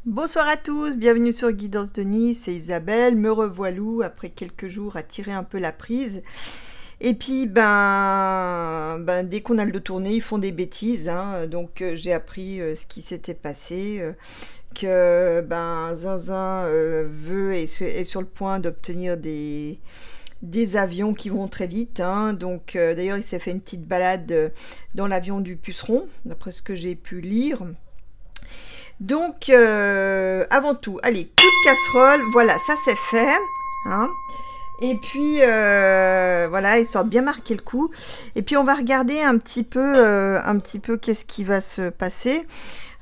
Bonsoir à tous, bienvenue sur Guidance de Nuit, c'est Isabelle, me revoilou après quelques jours à tirer un peu la prise. Et puis, dès qu'on a le dos tourné, ils font des bêtises, hein. Donc j'ai appris ce qui s'était passé, que Zinzin est sur le point d'obtenir des avions qui vont très vite, hein. Donc d'ailleurs il s'est fait une petite balade dans l'avion du puceron, d'après ce que j'ai pu lire. Donc, avant tout, allez, coup de casserole, voilà, ça c'est fait, hein. Et puis, voilà, histoire de bien marquer le coup. Et puis, on va regarder un petit peu qu'est-ce qui va se passer.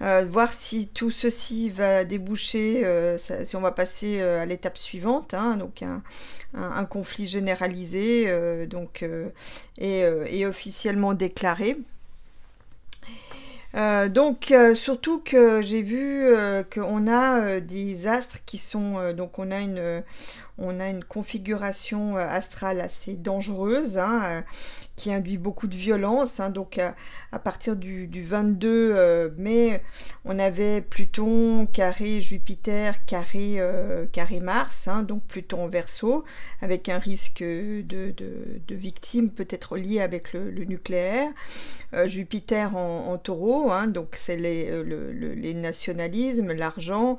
Voir si tout ceci va déboucher, si on va passer à l'étape suivante, hein, donc un conflit généralisé et officiellement déclaré. Surtout que j'ai vu qu'on a des astres qui sont donc on a une configuration astrale assez dangereuse, hein, qui induit beaucoup de violence, hein. Donc à partir du 22 mai, on avait Pluton carré Jupiter carré Mars, hein, donc Pluton en Verseau, avec un risque de victimes peut-être lié avec le nucléaire. Jupiter en Taureau, hein, donc c'est les nationalismes, l'argent,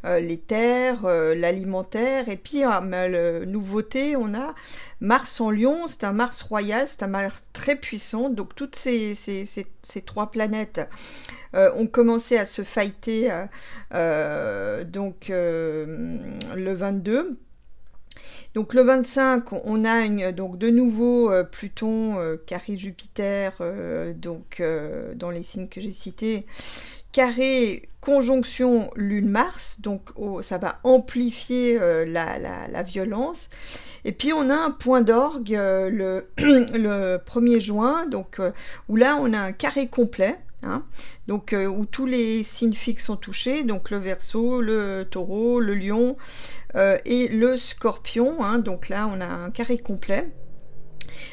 les terres, l'alimentaire, et puis nouveauté, on a Mars en Lion, c'est un Mars royal, c'est un Mars très puissant, donc toutes ces trois planètes ont commencé à se fighter le 22. Donc le 25, on a donc de nouveau Pluton carré Jupiter, dans les signes que j'ai cités, carré conjonction Lune-Mars, donc ça va amplifier la violence. Et puis on a un point d'orgue le 1er juin, où là on a un carré complet, hein, donc où tous les signes fixes sont touchés, donc le Verseau, le Taureau, le Lion et le Scorpion, hein, donc là on a un carré complet.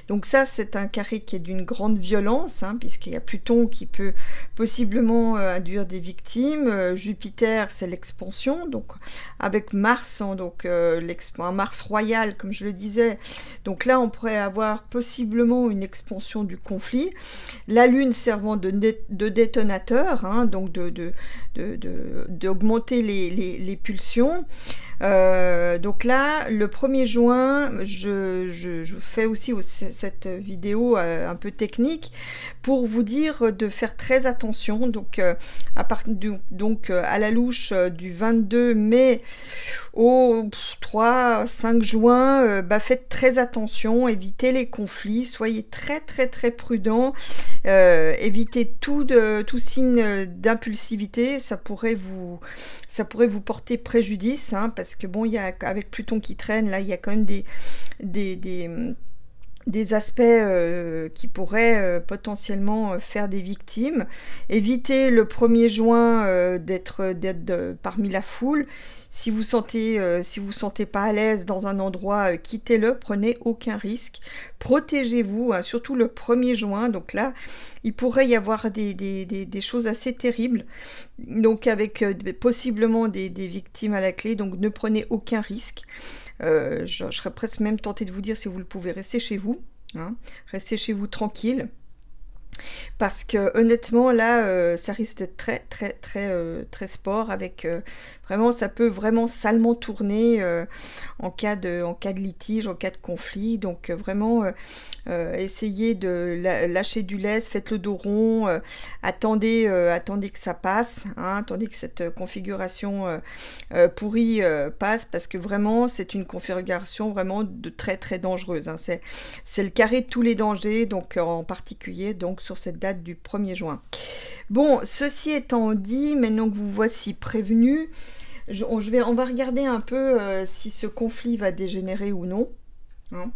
Donc ça, c'est un carré qui est d'une grande violence, hein, puisqu'il y a Pluton qui peut possiblement induire des victimes. Jupiter, c'est l'expansion, donc avec Mars, hein, un Mars royal, comme je le disais. Donc là, on pourrait avoir possiblement une expansion du conflit. La Lune servant de détonateur, hein, donc d'augmenter les pulsions. Donc là, le 1er juin, je fais aussi cette vidéo un peu technique pour vous dire de faire très attention. Donc, à la louche du 22 mai au 3-5 juin, faites très attention, évitez les conflits, soyez très très très prudents, évitez tout signe d'impulsivité, ça pourrait vous porter préjudice, hein, parce que bon, avec Pluton qui traîne, là, il y a quand même des aspects qui pourraient potentiellement faire des victimes. Évitez le 1er juin d'être parmi la foule. Si vous sentez pas à l'aise dans un endroit, quittez-le, prenez aucun risque. Protégez-vous, hein, surtout le 1er juin. Donc là, il pourrait y avoir des choses assez terribles. Donc avec possiblement des victimes à la clé. Donc ne prenez aucun risque. Je serais presque même tentée de vous dire, si vous le pouvez, restez chez vous, hein, restez chez vous tranquille, parce que honnêtement là ça risque d'être très très très très sport, avec vraiment, ça peut vraiment salement tourner en cas de litige, en cas de conflit. Donc vraiment essayez de lâcher du lest, faites le dos rond, attendez que ça passe, hein, attendez que cette configuration pourrie passe, parce que vraiment c'est une configuration vraiment de très très dangereuse, hein. C'est le carré de tous les dangers, donc en particulier donc sur cette date du 1er juin. Bon, ceci étant dit, maintenant que vous voici prévenus, on va regarder un peu si ce conflit va dégénérer ou non, hein.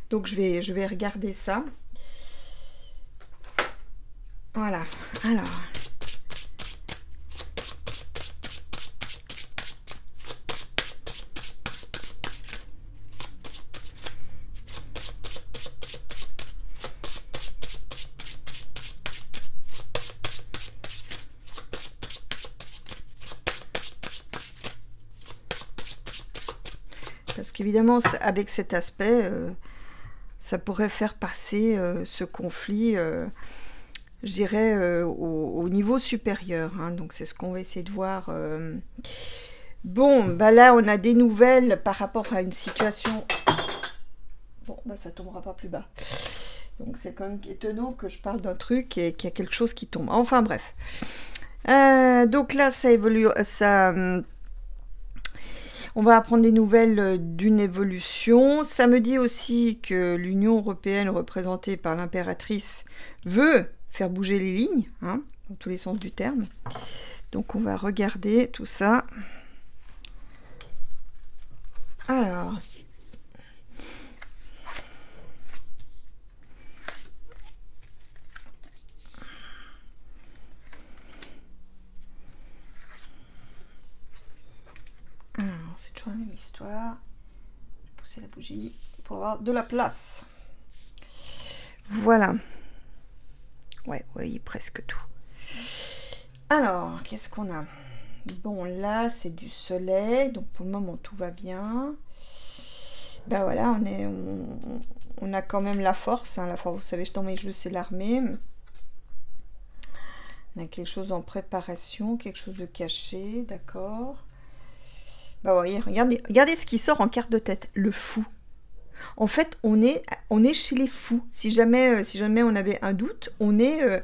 Donc je vais regarder ça. Voilà, alors... Parce qu'évidemment, avec cet aspect, ça pourrait faire passer ce conflit, je dirais, au niveau supérieur. Hein. Donc c'est ce qu'on va essayer de voir. Bon, bah là, on a des nouvelles par rapport à une situation... Bon, bah ça tombera pas plus bas. Donc c'est quand même étonnant que je parle d'un truc et qu'il y a quelque chose qui tombe. Enfin bref. Donc là, ça évolue... On va apprendre des nouvelles d'une évolution. Ça me dit aussi que l'Union européenne, représentée par l'impératrice, veut faire bouger les lignes, hein, dans tous les sens du terme. Donc on va regarder tout ça. Alors... c'est toujours la même histoire. Je vais pousser la bougie pour avoir de la place. Voilà. Ouais, vous voyez presque tout. Alors, qu'est-ce qu'on a? Bon, là, c'est du soleil. Donc, pour le moment, tout va bien. Ben voilà, on a quand même la force. Hein. La force, vous savez, dans mes jeux, c'est l'armée. On a quelque chose en préparation, quelque chose de caché, d'accord. Bah voyez, regardez ce qui sort en carte de tête, le fou. En fait, on est chez les fous. Si jamais on avait un doute, on est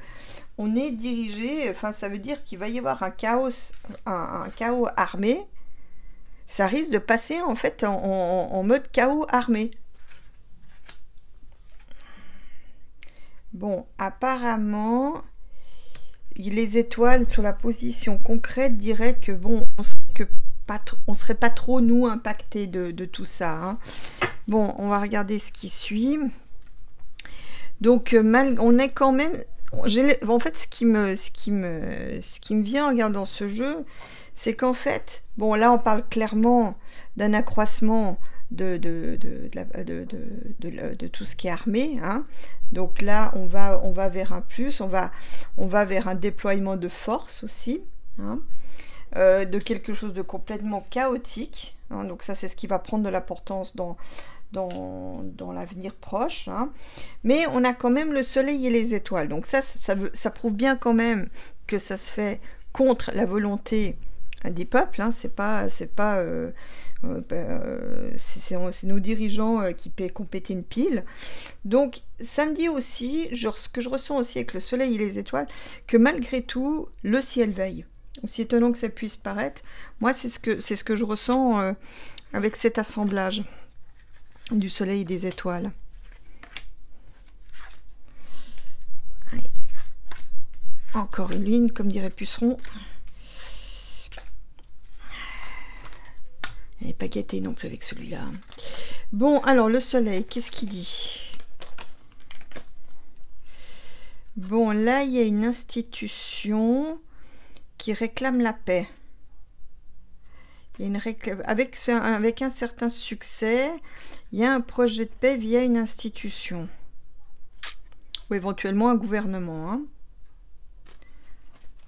dirigé. Enfin, ça veut dire qu'il va y avoir un chaos armé. Ça risque de passer en fait en mode chaos armé. Bon, apparemment, les étoiles sur la position concrète diraient que bon, on serait pas trop nous impactés de tout ça. Hein. Bon, on va regarder ce qui suit. Donc, on est quand même... En fait, ce qui me vient en regardant ce jeu, c'est qu'en fait, bon, là, on parle clairement d'un accroissement de tout ce qui est armé. Hein. Donc là, on va vers un plus, on va vers un déploiement de force aussi. Hein. De quelque chose de complètement chaotique. Hein, donc ça, c'est ce qui va prendre de l'importance dans l'avenir proche. Hein. Mais on a quand même le soleil et les étoiles. Donc ça prouve bien quand même que ça se fait contre la volonté des peuples. Hein. C'est nos dirigeants qui ont pété une pile. Donc ça me dit aussi, ce que je ressens aussi avec le soleil et les étoiles, que malgré tout, le ciel veille. Aussi étonnant que ça puisse paraître, moi c'est ce que je ressens avec cet assemblage du soleil et des étoiles. Allez. Encore une ligne, comme dirait Puceron. Elle n'est pas gâtée non plus avec celui-là. Bon, alors le soleil, qu'est-ce qu'il dit? Bon, là il y a une institution qui réclame la paix. Il y a avec un certain succès, il y a un projet de paix via une institution. Ou éventuellement un gouvernement. Hein.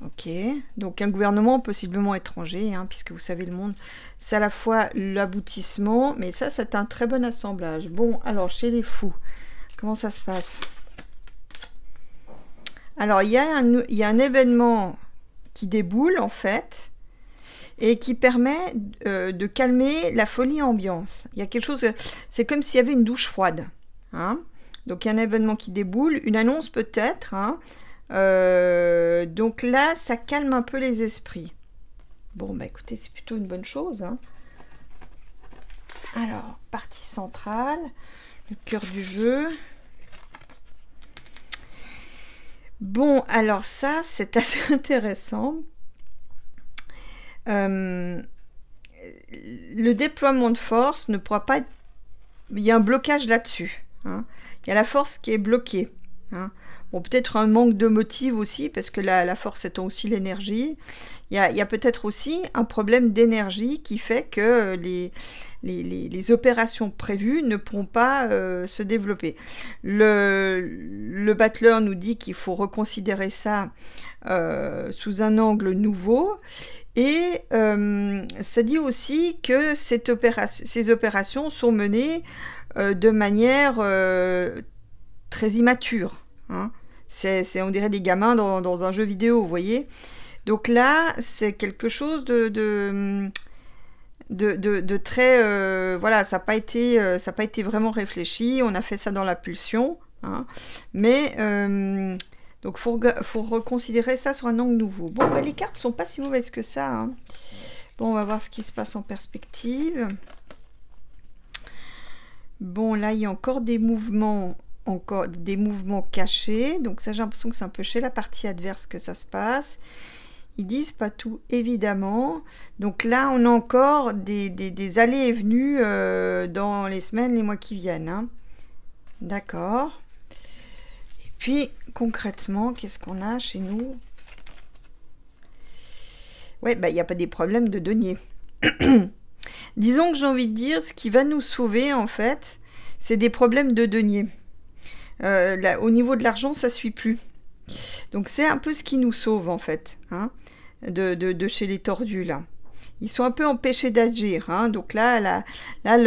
Ok, donc un gouvernement possiblement étranger, hein, puisque vous savez, le monde, c'est à la fois l'aboutissement, mais ça, c'est un très bon assemblage. Bon, alors, chez les fous, comment ça se passe? Alors, il y a un événement qui déboule en fait et qui permet de calmer la folie ambiance. Il y a quelque chose, c'est comme s'il y avait une douche froide. Hein. Donc il y a un événement qui déboule, une annonce peut-être. Hein. Donc là, ça calme un peu les esprits. Bon, bah écoutez, c'est plutôt une bonne chose. Hein. Alors, partie centrale, le cœur du jeu. Bon, alors ça, c'est assez intéressant. Le déploiement de force ne pourra pas être... Il y a un blocage là-dessus. Hein. Il y a la force qui est bloquée. Hein. Bon, peut-être un manque de motif aussi, parce que la force étant aussi l'énergie. Il y a peut-être aussi un problème d'énergie qui fait que les opérations prévues ne pourront pas se développer. Le battleur nous dit qu'il faut reconsidérer ça sous un angle nouveau Et ça dit aussi que ces opérations sont menées de manière très immature. Hein. On dirait des gamins dans un jeu vidéo, vous voyez. Donc là, c'est quelque chose de très... voilà, ça n'a pas été vraiment réfléchi. On a fait ça dans la pulsion. Hein. Mais... donc, faut reconsidérer ça sur un angle nouveau. Bon, bah, les cartes sont pas si mauvaises que ça. Hein. Bon, on va voir ce qui se passe en perspective. Bon, là, il y a encore des mouvements cachés. Donc, ça, j'ai l'impression que c'est un peu chez la partie adverse que ça se passe. Ils disent pas tout, évidemment. Donc là, on a encore des allées et venues dans les semaines, les mois qui viennent. Hein. D'accord. Puis, concrètement, qu'est-ce qu'on a chez nous? Ouais, bah, il n'y a pas des problèmes de deniers. Disons que j'ai envie de dire, ce qui va nous sauver, en fait, c'est des problèmes de deniers. Là, au niveau de l'argent, ça ne suit plus. Donc, c'est un peu ce qui nous sauve, en fait, hein, de chez les tordus, là. Ils sont un peu empêchés d'agir. Hein. Donc là, la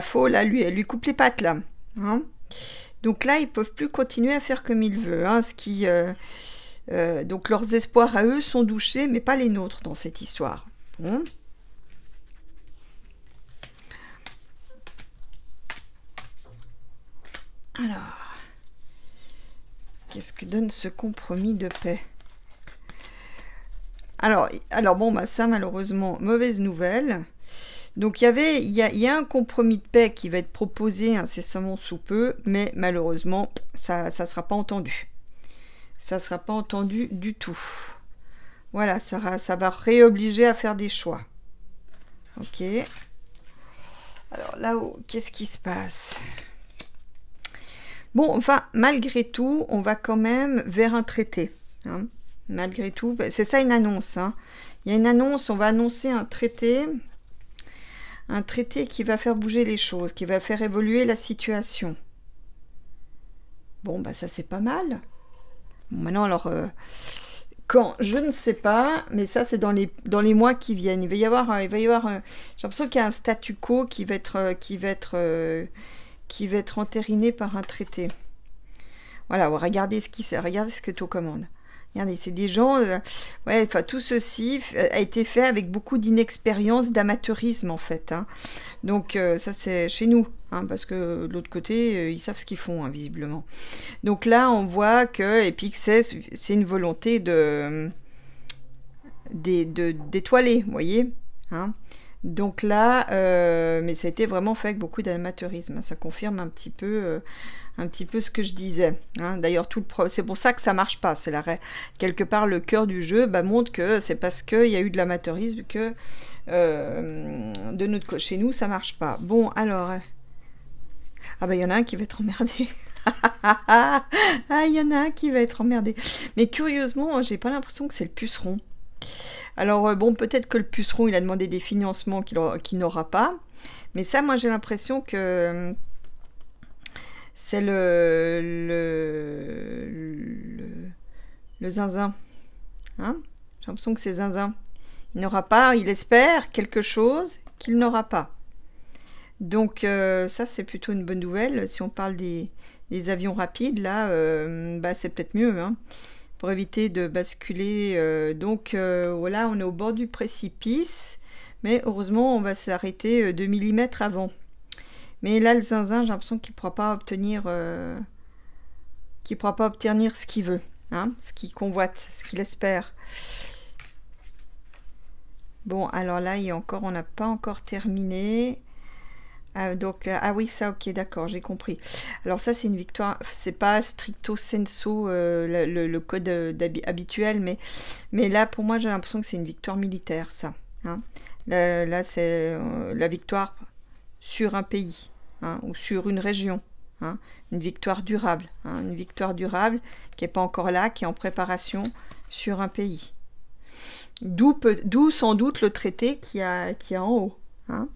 faux, là, elle lui coupe les pattes, là. Hein. Donc là, ils peuvent plus continuer à faire comme ils veulent. Hein, donc leurs espoirs à eux sont douchés, mais pas les nôtres dans cette histoire. Bon. Alors, qu'est-ce que donne ce compromis de paix? Alors bon, bah ça malheureusement, mauvaise nouvelle. Donc il y a un compromis de paix qui va être proposé incessamment sous peu, mais malheureusement, ça sera pas entendu. Ça sera pas entendu du tout. Voilà, ça va réobliger à faire des choix. Ok. Alors là-haut, qu'est-ce qui se passe? Bon, enfin, malgré tout, on va quand même vers un traité. Hein. Malgré tout, c'est ça une annonce. Hein. Il y a une annonce, on va annoncer un traité. Un traité qui va faire bouger les choses, qui va faire évoluer la situation. Bon, bah ça c'est pas mal. Bon, maintenant alors, quand, je ne sais pas, mais ça c'est dans les mois qui viennent. Il va y avoir j'ai l'impression qu'il y a un statu quo qui va être entériné par un traité. Voilà, regardez ce que tu commandes. Regardez, c'est des gens... ouais, enfin, tout ceci a été fait avec beaucoup d'inexpérience, d'amateurisme, en fait. Hein. Donc, ça, c'est chez nous. Hein, parce que de l'autre côté, ils savent ce qu'ils font, hein, visiblement. Donc là, on voit que... Et puis que c'est une volonté d'étoiler, vous voyez. Hein. Donc là... mais ça a été vraiment fait avec beaucoup d'amateurisme. Ça confirme un petit peu ce que je disais. Hein. D'ailleurs, c'est pour ça que ça marche pas. C'est quelque part le cœur du jeu montre que c'est parce qu'il y a eu de l'amateurisme que chez nous, ça marche pas. Bon, alors... Ah bah il y en a un qui va être emmerdé. Ah, il y en a un qui va être emmerdé. Mais curieusement, j'ai pas l'impression que c'est le puceron. Alors bon, peut-être que le puceron, il a demandé des financements qu'il n'aura pas. Mais ça, moi, j'ai l'impression que... c'est le zinzin. Hein? J'ai l'impression que c'est zinzin. Il n'aura pas, il espère quelque chose qu'il n'aura pas. Donc ça, c'est plutôt une bonne nouvelle. Si on parle des avions rapides, là, c'est peut-être mieux. Hein, pour éviter de basculer. Donc voilà, on est au bord du précipice. Mais heureusement, on va s'arrêter 2 mm avant. Mais là, le zinzin, j'ai l'impression qu'il ne pourra pas obtenir ce qu'il veut, hein, ce qu'il convoite, ce qu'il espère. Bon, alors là, on n'a pas encore terminé. Donc, ah oui, ça, ok, d'accord, j'ai compris. Alors ça, c'est une victoire, c'est pas stricto sensu le code habituel, mais là, pour moi, j'ai l'impression que c'est une victoire militaire, ça. Hein. Là c'est la victoire sur un pays. Hein, ou sur une région, hein, une victoire durable, hein, une victoire durable qui n'est pas encore là, qui est en préparation sur un pays. D'où sans doute le traité qui a en haut. Hein.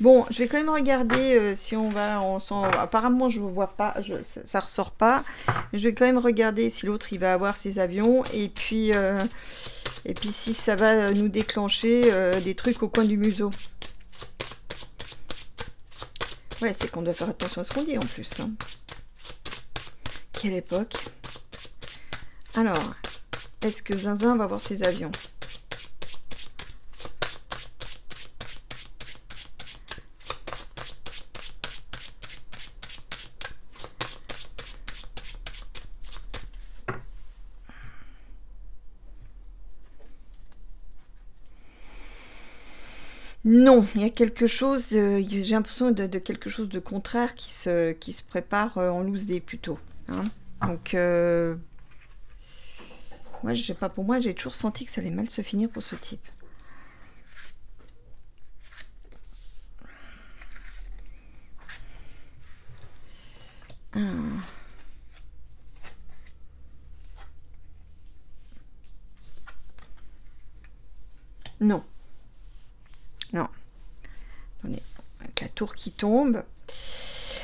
Bon, je vais quand même regarder si on va ensemble. Apparemment, je ne vois pas, ça ressort pas. Mais je vais quand même regarder si l'autre il va avoir ses avions. Et puis si ça va nous déclencher des trucs au coin du museau. Ouais, c'est qu'on doit faire attention à ce qu'on dit en plus. Hein. Quelle époque. Alors, est-ce que Zinzin va avoir ses avions? Non, il y a quelque chose, j'ai l'impression de quelque chose de contraire qui se prépare en loose day plutôt. Hein. Donc, moi, je sais pas, pour moi, j'ai toujours senti que ça allait mal se finir pour ce type. Non. Non. Attendez, avec la tour qui tombe.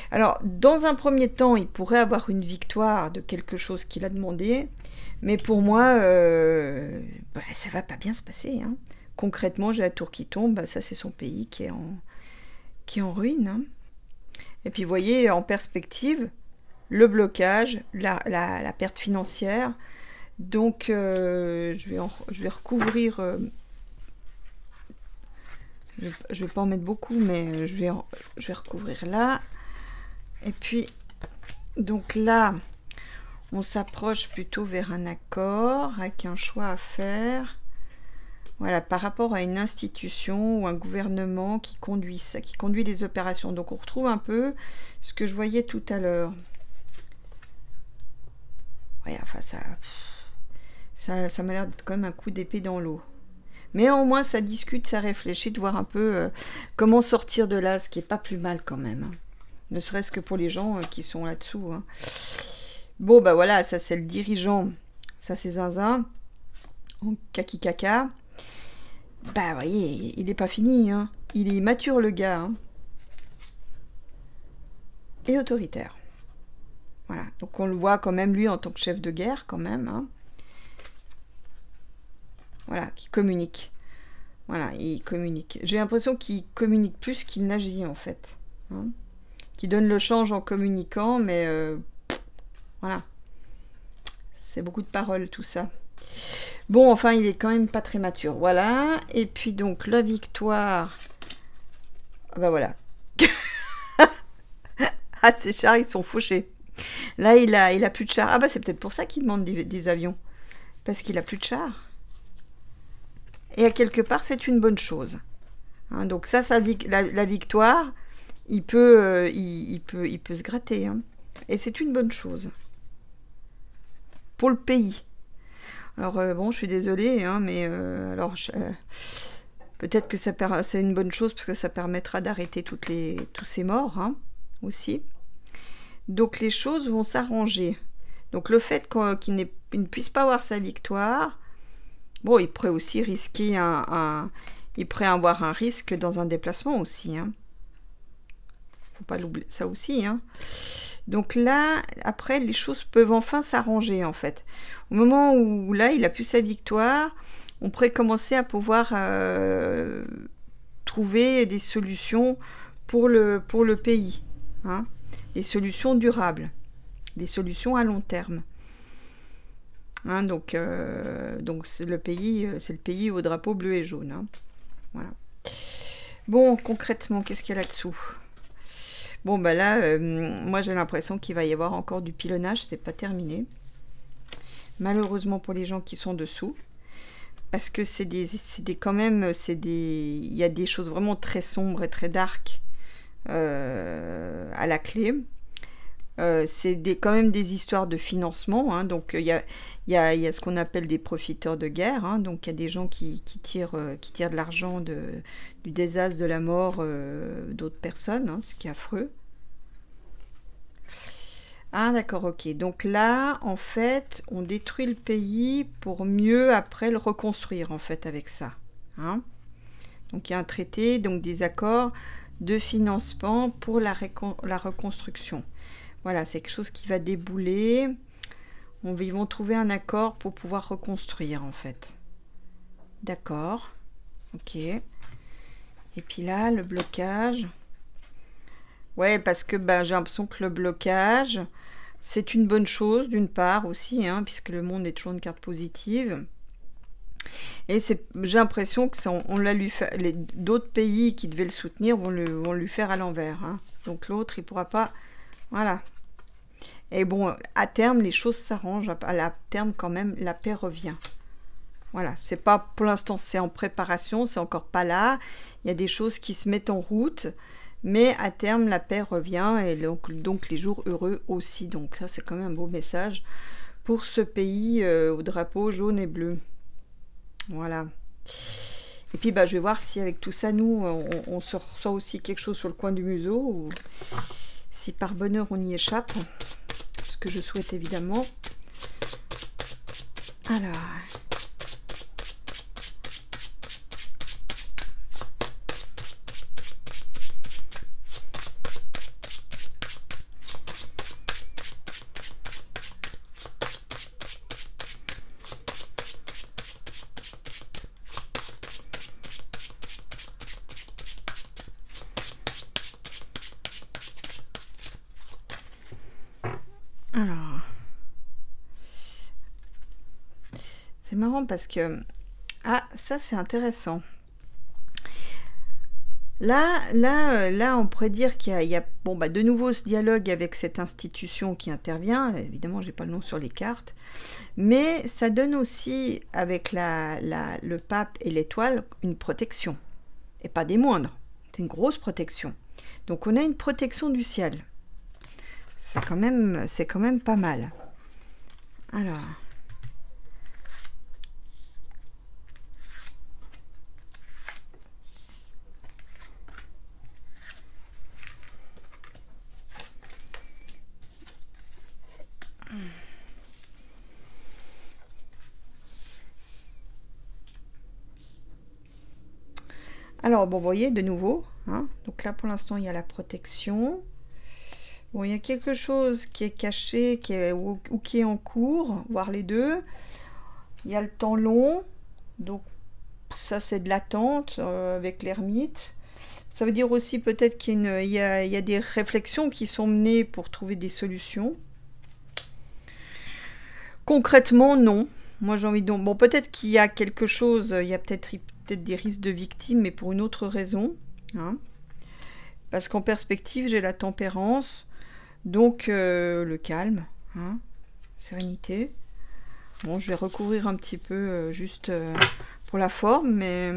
Alors, dans un premier temps, il pourrait avoir une victoire de quelque chose qu'il a demandé. Mais pour moi, ça va pas bien se passer. Hein. Concrètement, j'ai la tour qui tombe. Bah, ça, c'est son pays qui est en ruine. Hein. Et puis, vous voyez, en perspective, le blocage, la perte financière. Donc, je vais recouvrir... je vais pas en mettre beaucoup, mais je vais recouvrir là. Et puis, donc là, on s'approche plutôt vers un accord, avec un choix à faire. Voilà, par rapport à une institution ou un gouvernement qui conduit ça, qui conduit les opérations. Donc on retrouve un peu ce que je voyais tout à l'heure. Ouais, enfin ça m'a l'air d'être quand même un coup d'épée dans l'eau. Mais au moins, ça discute, ça réfléchit, de voir un peu comment sortir de là, ce qui est pas plus mal quand même. Hein. Ne serait-ce que pour les gens qui sont là-dessous. Hein. Bon, bah voilà, ça c'est le dirigeant. Ça c'est Zinzin. En kaki caca. Bah, vous voyez, il n'est pas fini. Hein. Il est immature, le gars. Hein. Et autoritaire. Voilà. Donc on le voit quand même, lui, en tant que chef de guerre, quand même. Hein. Voilà, qui communique. Voilà, il communique. J'ai l'impression qu'il communique plus qu'il n'agit, en fait. Hein, qui donne le change en communiquant, mais voilà. C'est beaucoup de paroles, tout ça. Bon, enfin, il est quand même pas très mature. Voilà. Et puis, donc, la victoire... Ah bah voilà. Ah, ces chars, ils sont fauchés. Là, il a plus de chars. Ah bah, c'est peut-être pour ça qu'il demande des avions. Parce qu'il a plus de chars. Et à quelque part, c'est une bonne chose. Hein, donc ça, la victoire, il peut se gratter. Hein. Et c'est une bonne chose. Pour le pays. Alors, bon, je suis désolée, hein, mais alors, peut-être que c'est une bonne chose parce que ça permettra d'arrêter tous ces morts, hein, aussi. Donc, les choses vont s'arranger. Donc, le fait qu'il ne puisse pas avoir sa victoire... Bon, il pourrait aussi risquer il pourrait avoir un risque dans un déplacement aussi. Hein. Faut pas l'oublier, ça aussi. Hein. Donc là, après, les choses peuvent enfin s'arranger, en fait. Au moment où, là, il a plus sa victoire, on pourrait commencer à pouvoir trouver des solutions pour le pays. Hein. Des solutions durables. Des solutions à long terme. Hein, donc c'est le pays au drapeau bleu et jaune. Hein. Voilà. Bon, concrètement, qu'est-ce qu'il y a là-dessous? Bon, bah là, moi j'ai l'impression qu'il va y avoir encore du pilonnage, c'est pas terminé. Malheureusement pour les gens qui sont dessous. Parce que quand même, il y a des choses vraiment très sombres et très dark à la clé. C'est quand même des histoires de financement, hein, donc il y a ce qu'on appelle des profiteurs de guerre, hein, donc il y a des gens qui tirent de l'argent du désastre, de la mort d'autres personnes, hein, ce qui est affreux. Ah d'accord, ok, donc là en fait on détruit le pays pour mieux après le reconstruire en fait avec ça. Hein. Donc il y a un traité, donc des accords. de financement pour la reconstruction. Voilà, c'est quelque chose qui va débouler. Ils vont trouver un accord pour pouvoir reconstruire, en fait. D'accord. Ok. Et puis là, le blocage. Ouais, parce que j'ai l'impression que le blocage, c'est une bonne chose, d'une part aussi, hein, puisque le monde est toujours une carte positive. Et j'ai l'impression que on l'a lui fait, d'autres pays qui devaient le soutenir vont lui faire à l'envers. Hein. Donc l'autre, il pourra pas... Voilà. Et bon, à terme, les choses s'arrangent. À terme, quand même, la paix revient. Voilà, c'est pas... Pour l'instant, c'est en préparation, c'est encore pas là. Il y a des choses qui se mettent en route. Mais à terme, la paix revient. Et donc les jours heureux aussi. Donc ça, c'est quand même un beau message pour ce pays au drapeau jaune et bleu. Voilà. Et puis je vais voir si avec tout ça, nous, on se ressort aussi quelque chose sur le coin du museau, ou si par bonheur on y échappe, ce que je souhaite évidemment. Alors... c'est marrant parce que... Ah, ça c'est intéressant. Là, on pourrait dire qu'il y a de nouveau ce dialogue avec cette institution qui intervient. Évidemment, j'ai pas le nom sur les cartes. Mais ça donne aussi, avec le pape et l'étoile, une protection. Et pas des moindres. C'est une grosse protection. Donc on a une protection du ciel. C'est quand même pas mal. Alors... Alors, bon, vous voyez, de nouveau, hein, donc là, pour l'instant, il y a la protection. Bon, il y a quelque chose qui est caché, ou qui est en cours, voire les deux. Il y a le temps long, donc ça, c'est de l'attente avec l'ermite. Ça veut dire aussi peut-être qu'il y a des réflexions qui sont menées pour trouver des solutions. Concrètement, non. Moi, j'ai envie de... Bon, peut-être qu'il y a quelque chose, il y a peut-être des risques de victimes, mais pour une autre raison. Hein. Parce qu'en perspective, j'ai la tempérance, donc le calme, hein, sérénité. Bon, je vais recouvrir un petit peu juste pour la forme, mais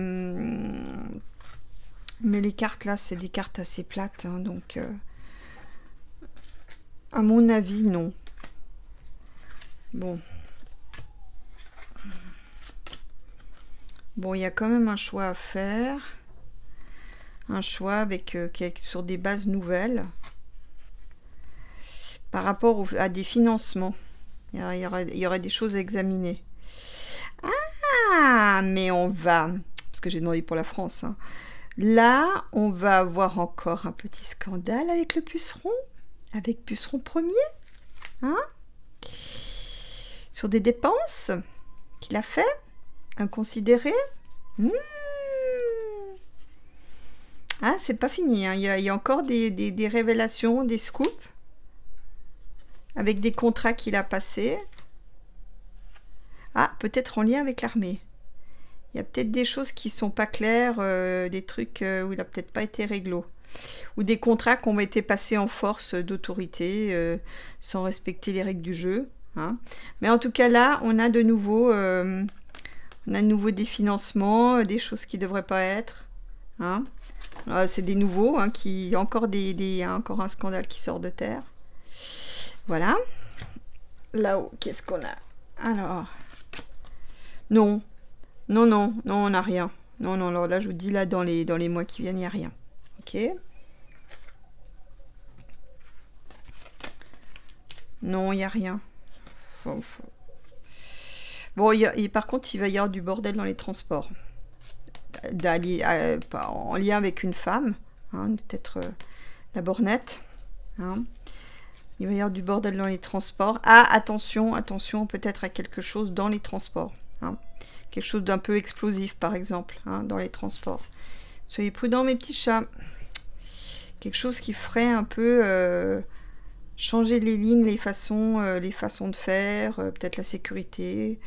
les cartes là, c'est des cartes assez plates, hein, donc à mon avis, non. Bon. Bon, il y a quand même un choix à faire. Un choix avec sur des bases nouvelles. Par rapport à des financements. Il y aurait des choses à examiner. Ah, mais on va... Parce que j'ai demandé pour la France. Hein. Là, on va avoir encore un petit scandale avec le puceron. Avec puceron premier. Hein? Sur des dépenses qu'il a fait. Inconsidéré. Ah, c'est pas fini. Hein. Il y a encore des révélations, des scoops. Avec des contrats qu'il a passés. Ah, peut-être en lien avec l'armée. Il y a peut-être des choses qui sont pas claires, des trucs où il a peut-être pas été réglo. Ou des contrats qui ont été passés en force d'autorité, sans respecter les règles du jeu. Hein. Mais en tout cas, là, on a de nouveau... On a de nouveau des financements, des choses qui ne devraient pas être. Hein. C'est des nouveaux, hein, encore encore un scandale qui sort de terre. Voilà. Là-haut, qu'est-ce qu'on a? Alors. Non. Non, non, non, on n'a rien. Non, non, alors là, je vous dis, là, dans les mois qui viennent, il n'y a rien. Ok. Non, il n'y a rien. Bon, par contre, il va y avoir du bordel dans les transports. En lien avec une femme. hein, peut-être la bornette. Hein. Il va y avoir du bordel dans les transports. Ah, attention, attention, peut-être à quelque chose dans les transports. Hein. Quelque chose d'un peu explosif, par exemple, hein, dans les transports. Soyez prudents, mes petits chats. Quelque chose qui ferait un peu changer les lignes, les façons de faire, peut-être la sécurité.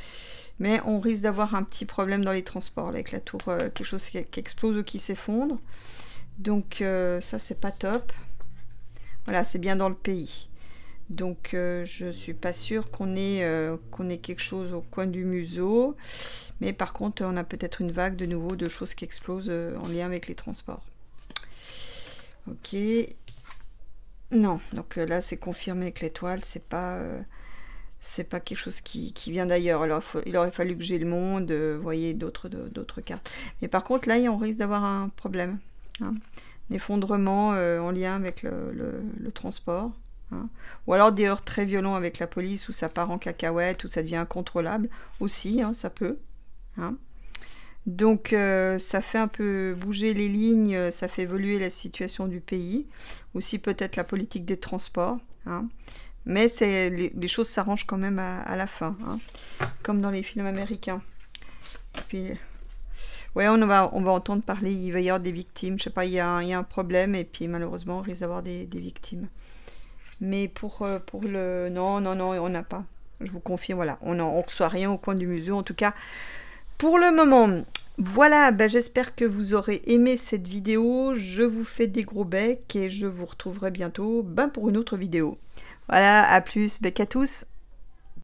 Mais on risque d'avoir un petit problème dans les transports, avec la tour, quelque chose qui explose ou qui s'effondre. Donc ça, c'est pas top. Voilà, c'est bien dans le pays. Donc je suis pas sûre qu'on ait quelque chose au coin du museau. Mais par contre, on a peut-être une vague de nouveau de choses qui explosent en lien avec les transports. Ok. Non, donc là c'est confirmé avec l'étoile, c'est pas quelque chose qui vient d'ailleurs. Alors il aurait fallu que j'ai le monde, voyez d'autres cartes. Mais par contre là on risque d'avoir un problème, hein. Un effondrement en lien avec le transport. Hein. Ou alors des heurts très violents avec la police où ça part en cacahuète, où ça devient incontrôlable aussi, hein, ça peut. Hein. Donc ça fait un peu bouger les lignes, ça fait évoluer la situation du pays, aussi peut-être la politique des transports, hein. Mais les choses s'arrangent quand même à la fin, hein, comme dans les films américains. Et puis, ouais, on va entendre parler, il va y avoir des victimes, je sais pas, il y a un problème et puis malheureusement on risque d'avoir des victimes. Mais pour le... Non, on n'a pas. Je vous confie, voilà, on ne reçoit rien au coin du musée, en tout cas, pour le moment. Voilà, ben j'espère que vous aurez aimé cette vidéo. Je vous fais des gros becs et je vous retrouverai bientôt pour une autre vidéo. Voilà, à plus, bec à tous.